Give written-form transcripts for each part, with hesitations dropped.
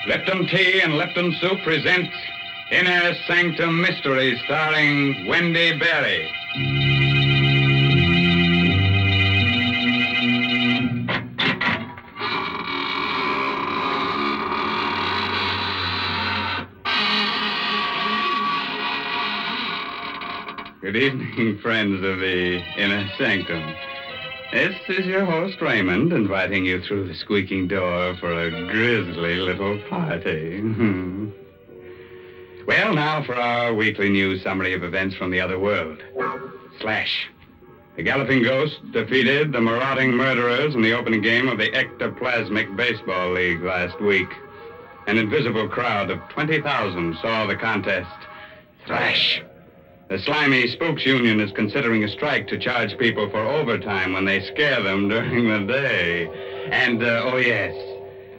Lipton Tea and Lipton Soup presents Inner Sanctum Mystery, starring Wendy Berry. Good evening, friends of the Inner Sanctum. This is your host, Raymond, inviting you through the squeaking door for a grisly little party. Well, now for our weekly news summary of events from the other world. Slash. The Galloping Ghost defeated the marauding murderers in the opening game of the Ectoplasmic Baseball League last week. An invisible crowd of 20,000 saw the contest. Slash. The Slimy Spooks Union is considering a strike to charge people for overtime when they scare them during the day. And, oh yes,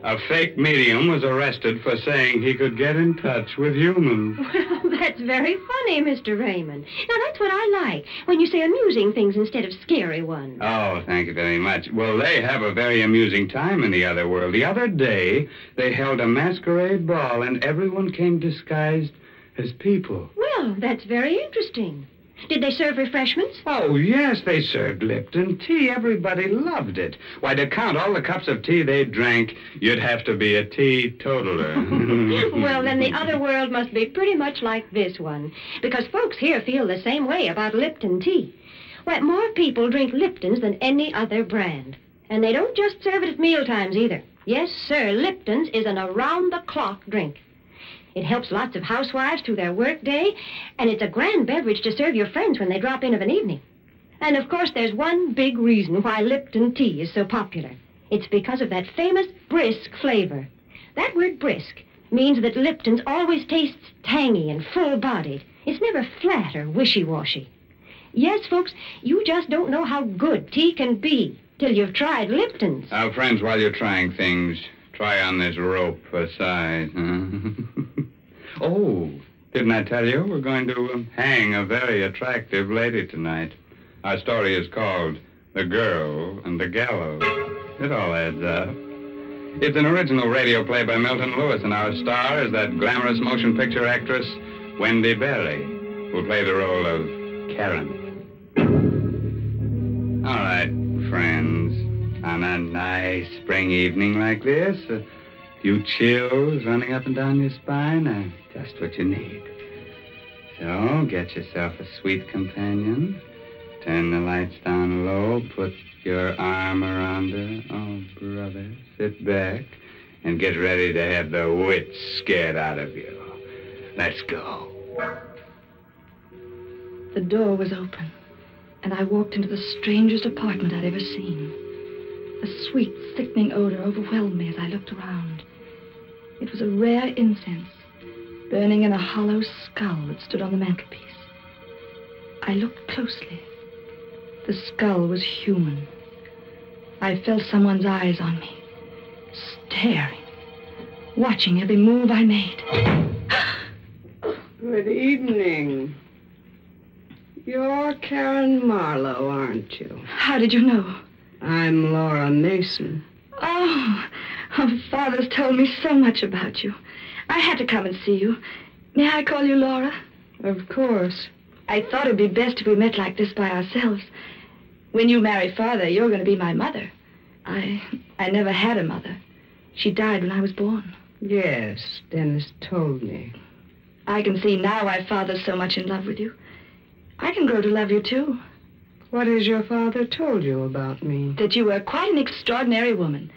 a fake medium was arrested for saying he could get in touch with humans. Well, that's very funny, Mr. Raymond. Now, that's what I like, when you say amusing things instead of scary ones. Oh, thank you very much. Well, they have a very amusing time in the other world. The other day, they held a masquerade ball, and everyone came disguised as people. Well, that's very interesting. Did they serve refreshments? Oh, yes, they served Lipton tea. Everybody loved it. Why, to count all the cups of tea they drank, you'd have to be a teetotaler. Well, then the other world must be pretty much like this one, because folks here feel the same way about Lipton tea. Why, more people drink Lipton's than any other brand. And they don't just serve it at mealtimes either. Yes, sir, Lipton's is an around-the-clock drink. It helps lots of housewives through their work day, and it's a grand beverage to serve your friends when they drop in of an evening. And, of course, there's one big reason why Lipton tea is so popular. It's because of that famous brisk flavor. That word brisk means that Lipton's always tastes tangy and full-bodied. It's never flat or wishy-washy. Yes, folks, you just don't know how good tea can be till you've tried Lipton's. Now, friends, while you're trying things, try on this rope for size, huh? Oh, didn't I tell you we're going to hang a very attractive lady tonight? Our story is called The Girl and the Gallows. It all adds up. It's an original radio play by Milton Lewis, and our star is that glamorous motion picture actress, Wendy Berry, who'll play the role of Karen. All right, friends, on a nice spring evening like this, a few chills running up and down your spine are just what you need. So get yourself a sweet companion, turn the lights down low, put your arm around her. Oh, brother, sit back and get ready to have the wits scared out of you. Let's go. The door was open, and I walked into the strangest apartment I'd ever seen. A sweet, sickening odor overwhelmed me as I looked around. It was a rare incense, burning in a hollow skull that stood on the mantelpiece. I looked closely. The skull was human. I felt someone's eyes on me, staring, watching every move I made. Good evening. You're Karen Marlowe, aren't you? How did you know? I'm Laura Mason. Oh, Father's told me so much about you. I had to come and see you. May I call you Laura? Of course. I thought it'd be best if we met like this by ourselves. When you marry Father, you're going to be my mother. I never had a mother. She died when I was born. Yes, Dennis told me. I can see now why Father's so much in love with you. I can grow to love you, too. What has your father told you about me? That you were quite an extraordinary woman.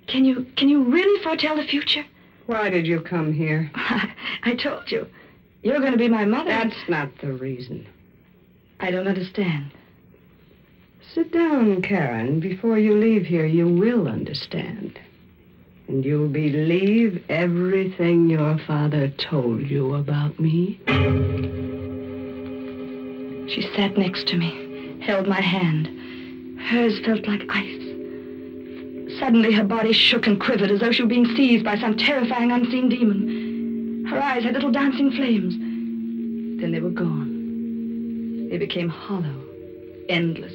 Can you really foretell the future? Why did you come here? I told you. You're going to be my mother. That's not the reason. I don't understand. Sit down, Karen. Before you leave here, you will understand. And you'll believe everything your father told you about me. She sat next to me, held my hand. Hers felt like ice. Suddenly, her body shook and quivered as though she were being seized by some terrifying unseen demon. Her eyes had little dancing flames. Then they were gone. They became hollow, endless,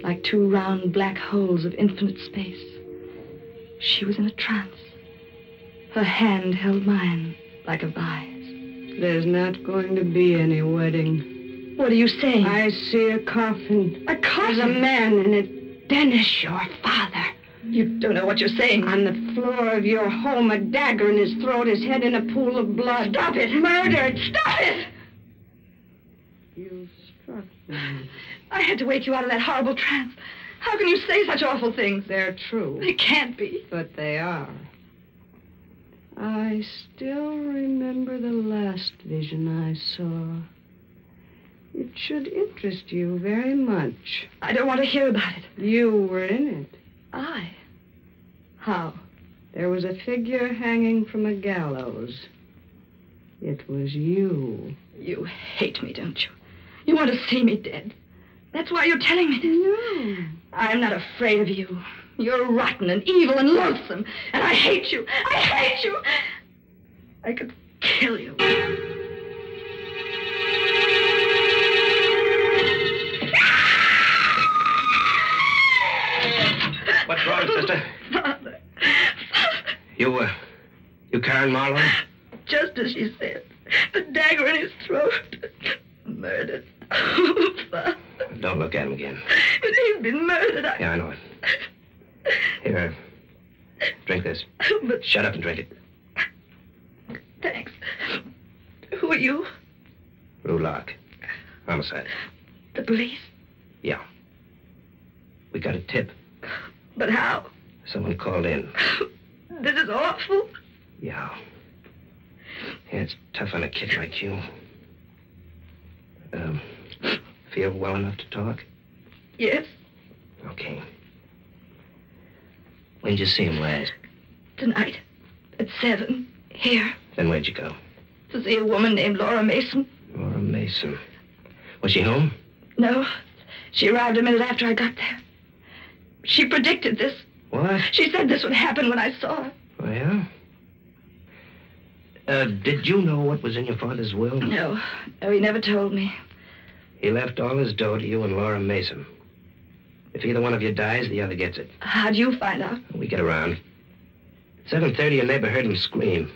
like two round black holes of infinite space. She was in a trance. Her hand held mine like a vise. There's not going to be any wedding. What are you saying? I see a coffin. A coffin? There's a man in it. Dennis, your father. You don't know what you're saying. On the floor of your home, a dagger in his throat, his head in a pool of blood. Stop it! Murdered! Stop it! You struck me. I had to wake you out of that horrible trance. How can you say such awful things? They're true. They can't be. But they are. I still remember the last vision I saw. It should interest you very much. I don't want to hear about it. You were in it. I? How? There was a figure hanging from a gallows. It was you. You hate me, don't you? You want to see me dead. That's why you're telling me this. No. I'm not afraid of you. You're rotten and evil and loathsome. And I hate you. I hate you. I could kill you. What's wrong, sister? Father. You Karen Marlowe? Just as she said. The dagger in his throat. Murdered. Oh, Father. Don't look at him again. But he's been murdered. Yeah, I know it. Here, drink this. But Shut up and drink it. thanks. Who are you? Lou Locke. Homicide. The police? Yeah. We got a tip. But how? Someone called in. This is awful. Yeah. Yeah, it's tough on a kid like you. Feel well enough to talk? Yes. Okay. When'd you see him last? Tonight. At 7. Here. Then where'd you go? To see a woman named Laura Mason. Laura Mason. Was she home? No. She arrived a minute after I got there. She predicted this. What? She said this would happen when I saw her. Oh, yeah? Did you know what was in your father's will? No. No, he never told me. He left all his dough to you and Laura Mason. If either one of you dies, the other gets it. How'd you find out? We get around. At 7:30, a neighbor heard him scream.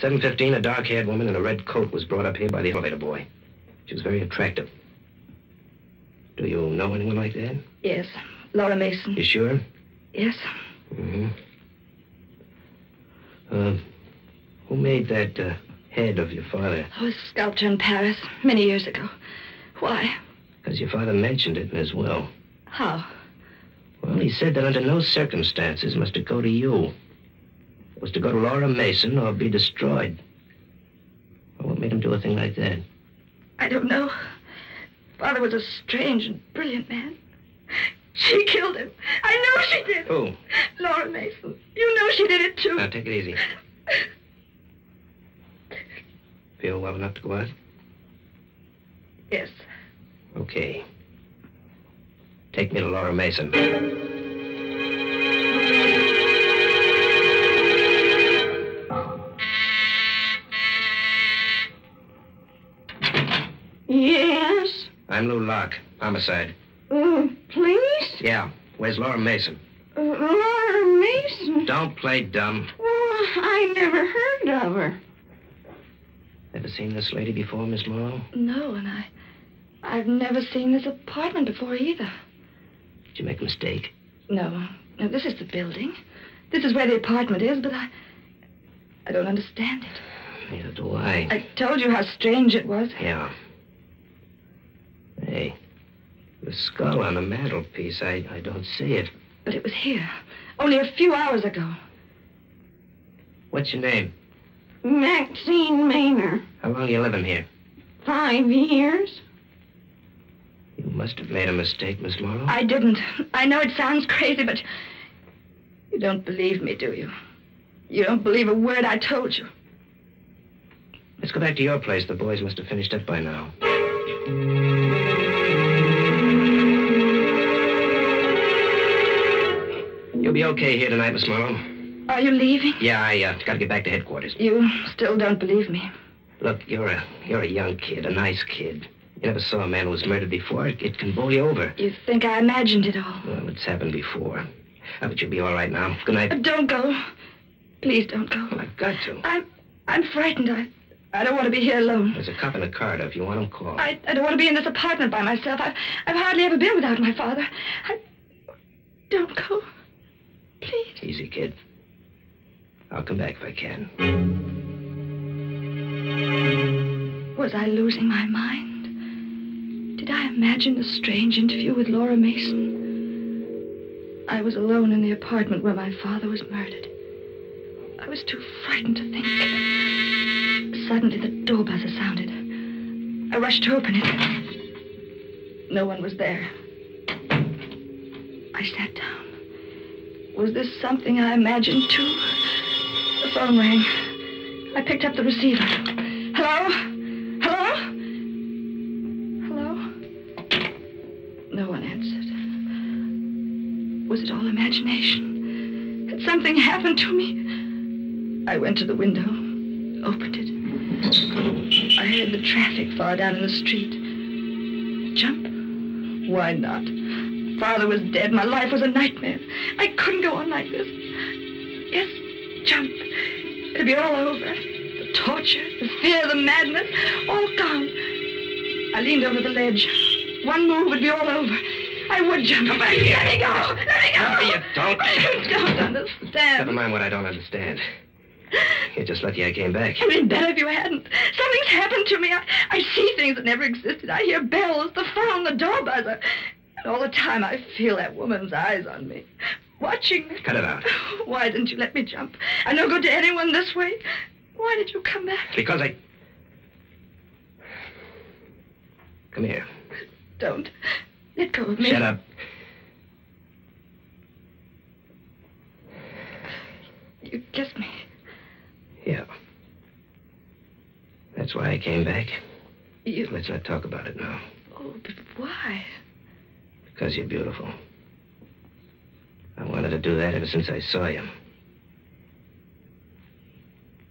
7:15, a dark-haired woman in a red coat was brought up here by the elevator boy. She was very attractive. Do you know anyone like that? Yes. Laura Mason. You sure? Yes. Mm-hmm. Who made that head of your father? I was a sculptor in Paris many years ago. Why? Because your father mentioned it in his will. How? Well, he said that under no circumstances must it go to you. It was to go to Laura Mason or be destroyed. Well, what made him do a thing like that? I don't know. Father was a strange and brilliant man. She killed him. I know she did. Who? Laura Mason. You know she did it, too. Now, take it easy. Feel well enough to go out? Yes. Okay. Take me to Laura Mason. Yes? I'm Lou Locke. Homicide. Police? Yeah. Where's Laura Mason? Laura Mason? Don't play dumb. Oh, I never heard of her. Ever seen this lady before, Miss Morrow? No, and I've never seen this apartment before either. Did you make a mistake? No. No, this is the building. This is where the apartment is, but I don't understand it. Neither do I. I told you how strange it was. Yeah. Hey, the skull on the mantelpiece, I don't see it. But it was here, only a few hours ago. What's your name? Maxine Maynard. How long you living here? 5 years. You must have made a mistake, Miss Morrow. I didn't. I know it sounds crazy, but you don't believe me, do you? You don't believe a word I told you. Let's go back to your place. The boys must have finished up by now. You'll be okay here tonight, Miss Morrow. Are you leaving? Yeah, I gotta get back to headquarters. You still don't believe me. Look, you're a young kid, a nice kid. You never saw a man who was murdered before. It can bowl you over. You think I imagined it all. Well, it's happened before. But you'll be all right now. Good night. Don't go. Please don't go. Well, I've got to. I'm frightened. I don't want to be here alone. There's a cop in the corridor. If you want him, call. I don't want to be in this apartment by myself. I've hardly ever been without my father. Don't go. Please. Easy, kid. I'll come back if I can. Was I losing my mind? Did I imagine a strange interview with Laura Mason? I was alone in the apartment where my father was murdered. I was too frightened to think. Suddenly, the door buzzer sounded. I rushed to open it. No one was there. I sat down. Was this something I imagined, too? The phone rang. I picked up the receiver. Hello? Hello? Hello? No one answered. Was it all imagination? Had something happened to me? I went to the window, opened it. I heard the traffic far down in the street. Jump? Why not? Father was dead. My life was a nightmare. I couldn't go on like this. Yes, jump. It'll be all over. The torture, the fear, the madness, all gone. I leaned over the ledge. One move would be all over. I would jump. Come back here. Let me go. Let me go. No, you don't. I don't understand. Never mind what I don't understand. You're just lucky I came back. It'd been better if you hadn't. Something's happened to me. I see things that never existed. I hear bells, the phone, the door buzzer. And all the time I feel that woman's eyes on me, watching me. Cut it out. Why didn't you let me jump? I'm no good to anyone this way. Why did you come back? Because I... Come here. Don't. Let go of me. Shut up. You kissed me. Yeah. That's why I came back. You... Let's not talk about it now. Oh, but why? Because you're beautiful. I wanted to do that ever since I saw you.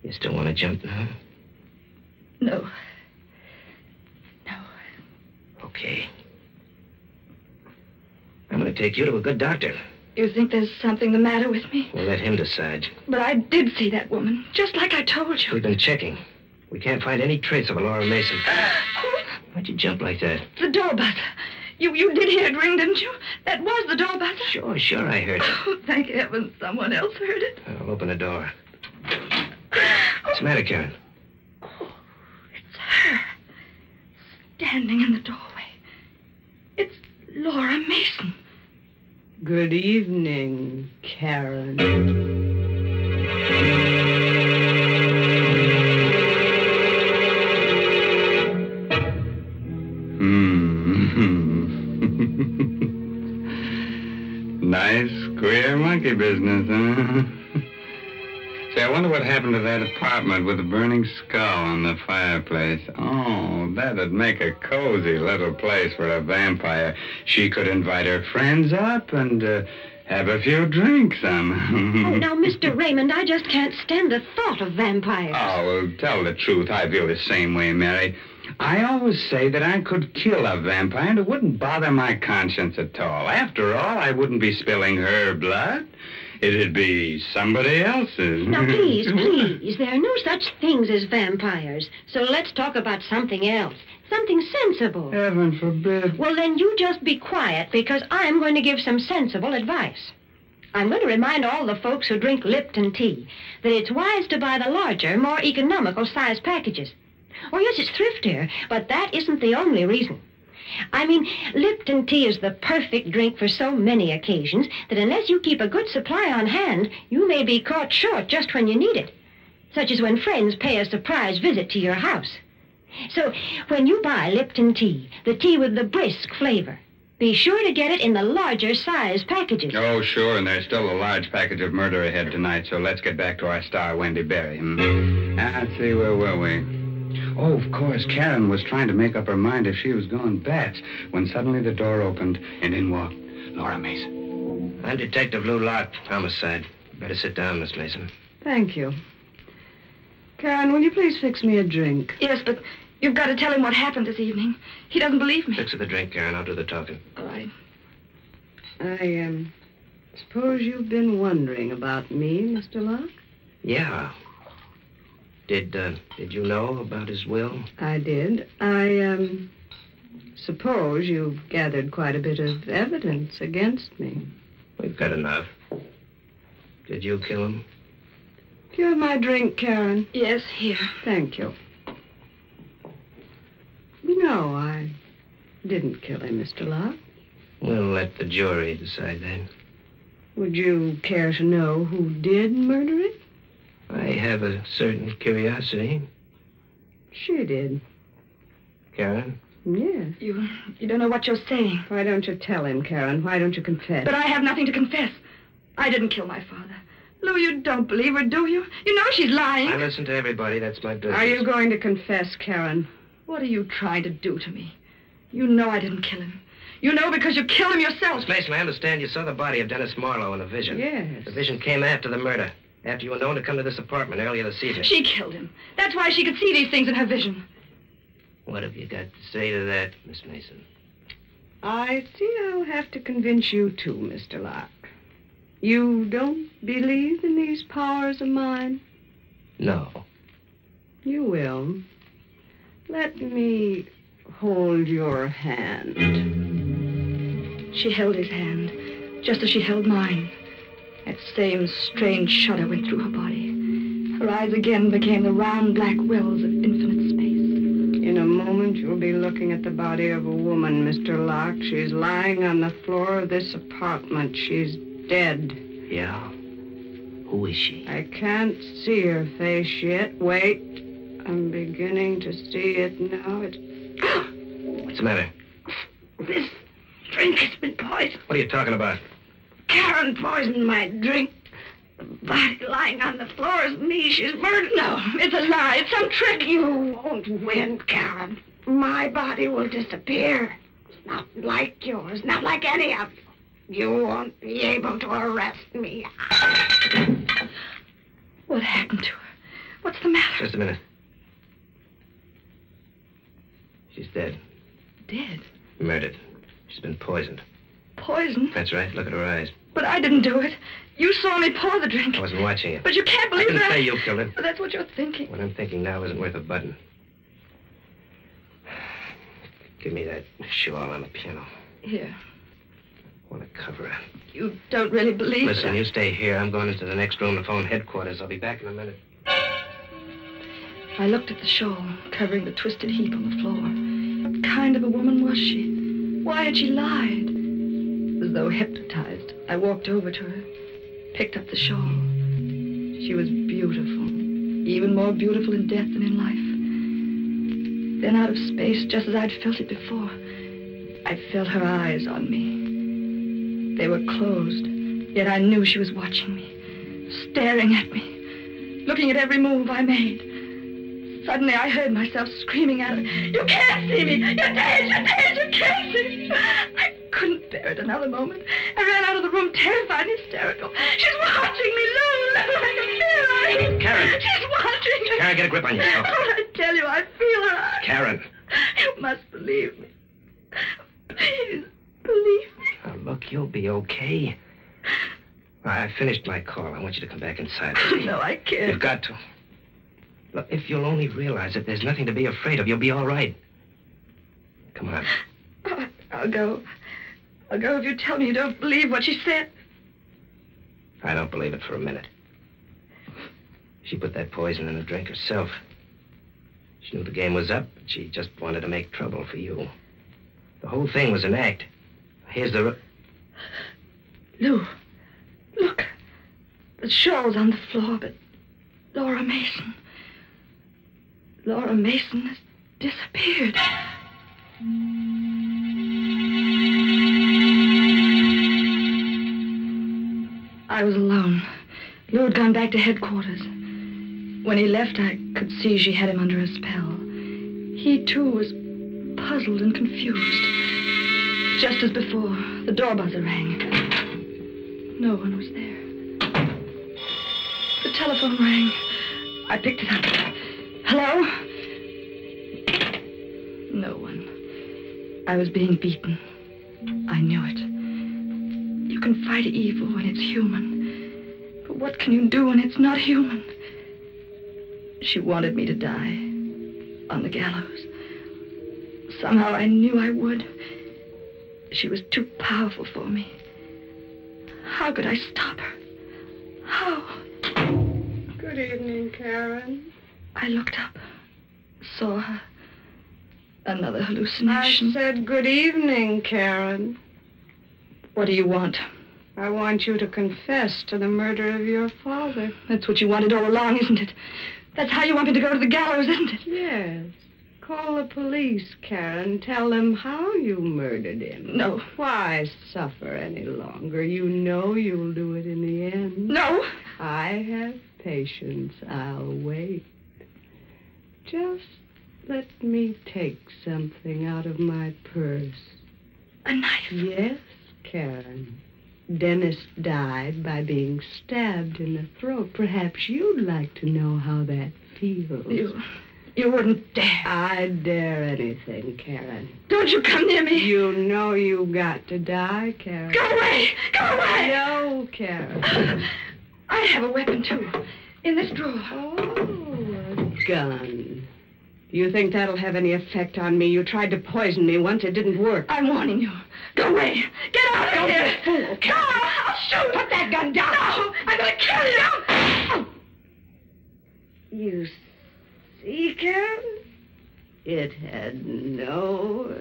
You still want to jump now? No. No. Okay. I'm going to take you to a good doctor. You think there's something the matter with me? We'll let him decide. But I did see that woman, just like I told you. We've been checking. We can't find any trace of a Laura Mason. Why'd you jump like that? The door buzzer. You did hear it ring, didn't you? That was the door buzzer. Sure, I heard it. Oh, thank heaven someone else heard it. I'll open the door. What's the matter, Karen? Oh, it's her. Standing in the doorway. It's Laura Mason. Good evening, Karen. Nice, queer monkey business, huh? Say, I wonder what happened to that apartment with the burning skull on the fireplace. Oh, that'd make a cozy little place for a vampire. She could invite her friends up and have a few drinks. Oh, now, Mr. Raymond, I just can't stand the thought of vampires. Oh, well, tell the truth. I feel the same way, Mary. I always say that I could kill a vampire and it wouldn't bother my conscience at all. After all, I wouldn't be spilling her blood. It'd be somebody else's. Now, please, there are no such things as vampires. So let's talk about something else. Something sensible. Heaven forbid. Well, then you just be quiet, because I'm going to give some sensible advice. I'm going to remind all the folks who drink Lipton tea that it's wise to buy the larger, more economical size packages. Oh, yes, it's thriftier, but that isn't the only reason. I mean, Lipton tea is the perfect drink for so many occasions that unless you keep a good supply on hand, you may be caught short just when you need it, such as when friends pay a surprise visit to your house. So, when you buy Lipton tea, the tea with the brisk flavor, be sure to get it in the larger size packages. Oh, sure, and there's still a large package of murder ahead tonight, so let's get back to our star, Wendy Berry. Let's see, where were we? Oh, of course, Karen was trying to make up her mind if she was going bats when suddenly the door opened and in walked Laura Mason. I'm Detective Lou Locke, homicide. Better sit down, Miss Mason. Thank you. Karen, will you please fix me a drink? Yes, but you've got to tell him what happened this evening. He doesn't believe me. Fix her the drink, Karen. I'll do the talking. All right. I suppose you've been wondering about me, Mr. Locke? Yeah. Did you know about his will? I did. I suppose you've gathered quite a bit of evidence against me. We've got enough. Did you kill him? Do you have my drink, Karen? Yes, here. Thank you. No, I didn't kill him, Mr. Locke. We'll let the jury decide that. Would you care to know who did murder him? I have a certain curiosity. She did. Karen? Yes. You don't know what you're saying. Why don't you tell him, Karen? Why don't you confess? But I have nothing to confess. I didn't kill my father. Lou, you don't believe her, do you? You know she's lying. I listen to everybody. That's my business. Are you going to confess, Karen? What are you trying to do to me? You know I didn't kill him. You know because you killed him yourself. Miss Mason, I understand you saw the body of Dennis Marlowe in a vision. Yes. The vision came after the murder. After you were known to come to this apartment earlier this evening. She killed him. That's why she could see these things in her vision. What have you got to say to that, Miss Mason? I see I'll have to convince you too, Mr. Locke. You don't believe in these powers of mine? No. You will. Let me hold your hand. She held his hand, just as she held mine. That same strange shudder went through her body. Her eyes again became the round black wells of infinite space. In a moment, you'll be looking at the body of a woman, Mr. Locke. She's lying on the floor of this apartment. She's dead. Yeah? Who is she? I can't see her face yet. Wait. I'm beginning to see it now. It's... What's the matter? This drink has been poisoned. What are you talking about? Karen poisoned my drink. The body lying on the floor is me. She's murdered. No, it's a lie. It's some trick. You won't win, Karen. My body will disappear. It's not like yours, not like any of you. You won't be able to arrest me. What happened to her? What's the matter? Just a minute. She's dead. Dead? Murdered. She's been poisoned. Poison? That's right. Look at her eyes. But I didn't do it. You saw me pour the drink. I wasn't watching you. But you can't I believe didn't that. say you killed her. But that's what you're thinking. What I'm thinking now isn't worth a button. Give me that shawl on the piano. Here. I want to cover her. You don't really believe it. Listen, you stay here. I'm going into the next room to phone headquarters. I'll be back in a minute. I looked at the shawl covering the twisted heap on the floor. What kind of a woman was she? Why had she lied? As though hypnotized, I walked over to her, picked up the shawl. She was beautiful, even more beautiful in death than in life. Then out of space, just as I'd felt it before, I felt her eyes on me. They were closed, yet I knew she was watching me, staring at me, looking at every move I made. Suddenly, I heard myself screaming at her, "You can't see me! You're dead! You're dead! You can't see me!" I couldn't bear it another moment. I ran out of the room, terrified and hysterical. "She's watching me, Lou! I can feel her! Karen! She's watching me!" Karen, get a grip on yourself. Oh, I tell you, I feel her eyes. Karen! You must believe me. Please, believe me. Now, look, you'll be okay. I finished my call. I want you to come back inside. No, I can't. You've got to. Look, if you'll only realize that there's nothing to be afraid of, you'll be all right. Come on. Oh, I'll go. I'll go if you tell me you don't believe what she said. I don't believe it for a minute. She put that poison in the drink herself. She knew the game was up, but she just wanted to make trouble for you. The whole thing was an act. Here's the... Lou, look. The shawl's on the floor, but Laura Mason... Laura Mason has disappeared. I was alone. Lou had gone back to headquarters. When he left, I could see she had him under a spell. He, too, was puzzled and confused. Just as before, the door buzzer rang. No one was there. The telephone rang. I picked it up. Hello? No one. I was being beaten. I knew it. You can fight evil when it's human. But What can you do when it's not human? She wanted me to die on the gallows. Somehow I knew I would. She was too powerful for me. How could I stop her? How? Good evening, Karen. I looked up, saw her. Another hallucination. I said good evening, Karen. What do you want? I want you to confess to the murder of your father. That's what you wanted all along, isn't it? That's how you want me to go to the gallows, isn't it? Yes. Call the police, Karen. Tell them how you murdered him. No. Why suffer any longer? You know you'll do it in the end. No. I have patience. I'll wait. Just let me take something out of my purse. A knife? Yes, Karen. Dennis died by being stabbed in the throat. Perhaps you'd like to know how that feels. You wouldn't dare. I'd dare anything, Karen. Don't you come near me. You know you've got to die, Karen. Go away! Go away! No, Karen. I have a weapon, too. In this drawer. Oh, a gun. Do you think that'll have any effect on me? You tried to poison me once. It didn't work. I'm warning you. Go away. Get out of here. Don't be a fool, Karen. No, I'll shoot. Put that gun down. No, I'm going to kill you. You see, Karen? It had no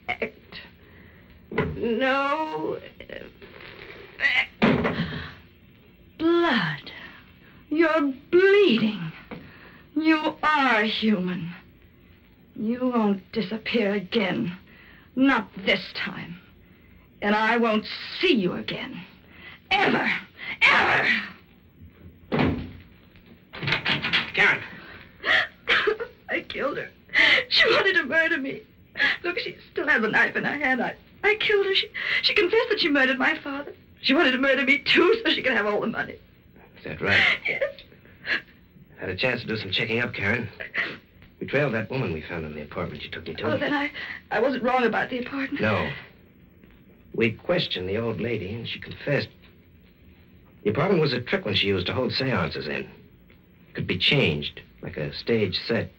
effect. No effect. Blood. You're bleeding. You are human. You won't disappear again. Not this time. And I won't see you again. Ever. Ever. Karen. I killed her. She wanted to murder me. Look, she still has a knife in her hand. I killed her. She confessed that she murdered my father. She wanted to murder me, too, so she could have all the money. Is that right? Yes. Had a chance to do some checking up, Karen. We trailed that woman we found in the apartment you took me to. Oh, then I wasn't wrong about the apartment. No. We questioned the old lady, and she confessed. The apartment was a trick one she used to hold seances in. Could be changed, like a stage set.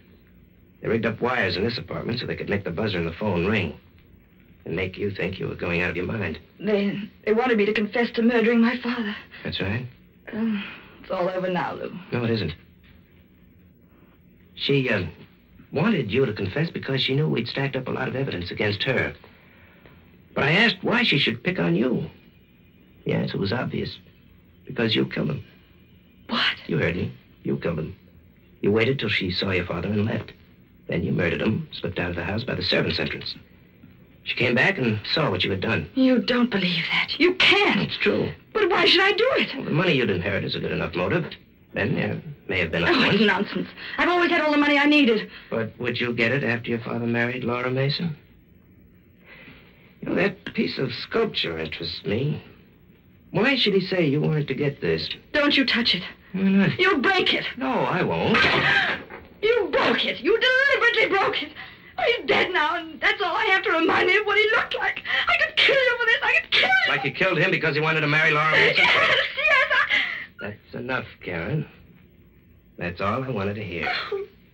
They rigged up wires in this apartment so they could make the buzzer in the phone ring and make you think you were going out of your mind. They wanted me to confess to murdering my father. That's right. It's all over now, Lou. No, it isn't. She, wanted you to confess because she knew we'd stacked up a lot of evidence against her. But I asked why she should pick on you. The answer was obvious. Because you killed him. What? You heard me. You killed him. You waited till she saw your father and left. Then you murdered him, slipped out of the house by the servants' entrance. She came back and saw what you had done. You don't believe that. You can't. It's true. But why should I do it? Well, the money you'd inherit is a good enough motive. Then there may have been other Oh, ones. it's nonsense. I've always had all the money I needed. But would you get it after your father married Laura Mason? You know, that piece of sculpture interests me. Why should he say you weren't to get this? Don't you touch it. Why not? You'll break it. No, I won't. You broke it. You deliberately broke it. Oh, he's dead now, and that's all I have to remind me of what he looked like. I could kill you for this. I could kill you. Like you killed him because he wanted to marry Laura Mason? Yes. That's enough, Karen. That's all I wanted to hear.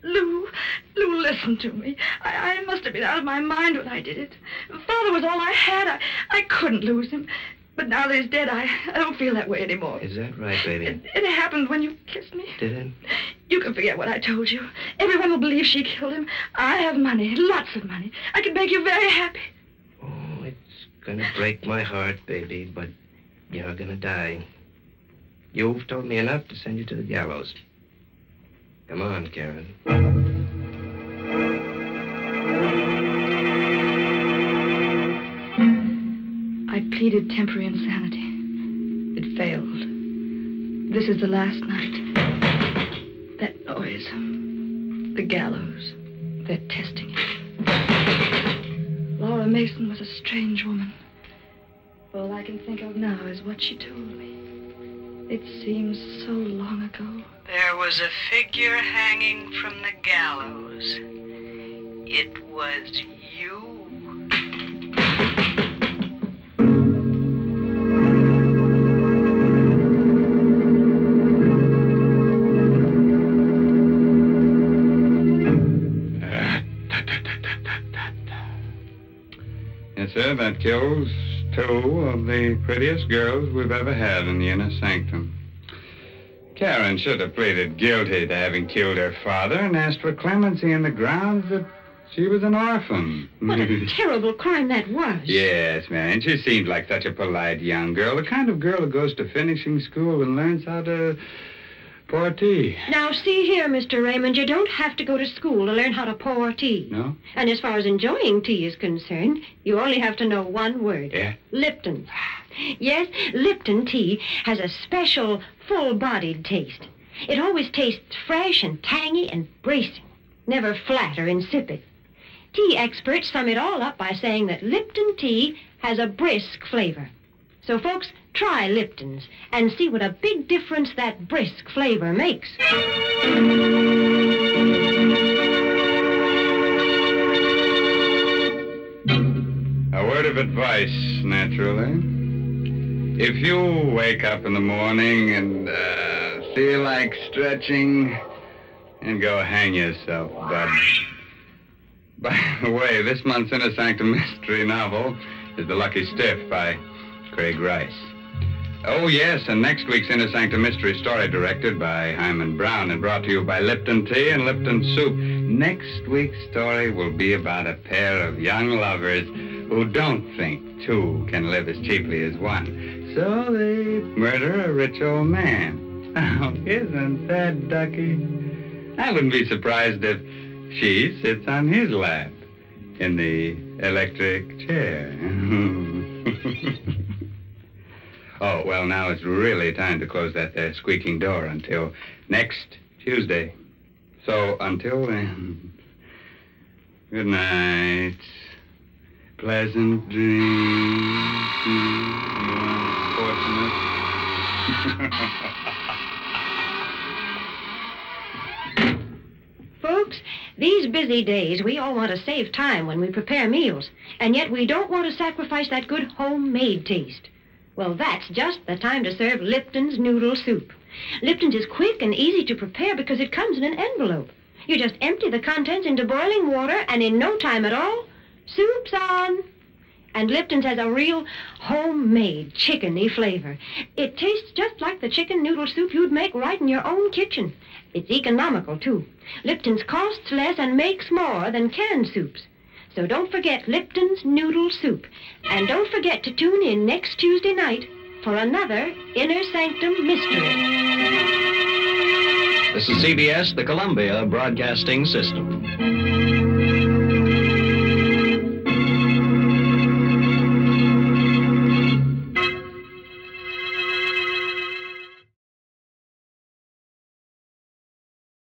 Lou, listen to me. I must have been out of my mind when I did it. Father was all I had. I couldn't lose him. But now that he's dead, I don't feel that way anymore. Is that right, baby? It happened when you kissed me. Did it? You can forget what I told you. Everyone will believe she killed him. I have money, lots of money. I can make you very happy. Oh, it's gonna break my heart, baby, but you're gonna die. You've told me enough to send you to the gallows. Come on, Karen. I pleaded temporary insanity. It failed. This is the last night. That noise. The gallows. They're testing it. Laura Mason was a strange woman. All I can think of now is what she told me. It seems so long ago. There was a figure hanging from the gallows. It was you. Yes, sir, that kills 2 of the prettiest girls we've ever had in the inner sanctum. Karen should have pleaded guilty to having killed her father and asked for clemency on the grounds that she was an orphan. What a terrible crime that was. Yes, man. She seemed like such a polite young girl, the kind of girl who goes to finishing school and learns how to pour tea. Now, see here, Mr. Raymond, you don't have to go to school to learn how to pour tea. No? And as far as enjoying tea is concerned, you only have to know one word. Yeah? Lipton. Yes, Lipton tea has a special, full-bodied taste. It always tastes fresh and tangy and bracing, never flat or insipid. Tea experts sum it all up by saying that Lipton tea has a brisk flavor. So, folks, try Lipton's and see what a big difference that brisk flavor makes. A word of advice, naturally. If you wake up in the morning and feel like stretching, and go hang yourself, bud. By the way, this month's Inner Sanctum mystery novel is The Lucky Stiff by Craig Rice. Oh, yes, and next week's Inner Sanctum mystery story directed by Hyman Brown and brought to you by Lipton Tea and Lipton Soup. Next week's story will be about a pair of young lovers who don't think 2 can live as cheaply as 1. So they murder a rich old man. Oh, isn't that ducky? I wouldn't be surprised if she sits on his lap in the electric chair. Oh, well, now it's really time to close that there squeaking door until next Tuesday. So until then, good night. Pleasant dreams. Unfortunate. Folks, these busy days, we all want to save time when we prepare meals, and yet we don't want to sacrifice that good homemade taste. Well, that's just the time to serve Lipton's noodle soup. Lipton's is quick and easy to prepare because it comes in an envelope. You just empty the contents into boiling water, and in no time at all, soup's on. And Lipton's has a real homemade chicken-y flavor. It tastes just like the chicken noodle soup you'd make right in your own kitchen. It's economical, too. Lipton's costs less and makes more than canned soups. So don't forget Lipton's Noodle Soup. And don't forget to tune in next Tuesday night for another Inner Sanctum Mystery. This is CBS, the Columbia Broadcasting System.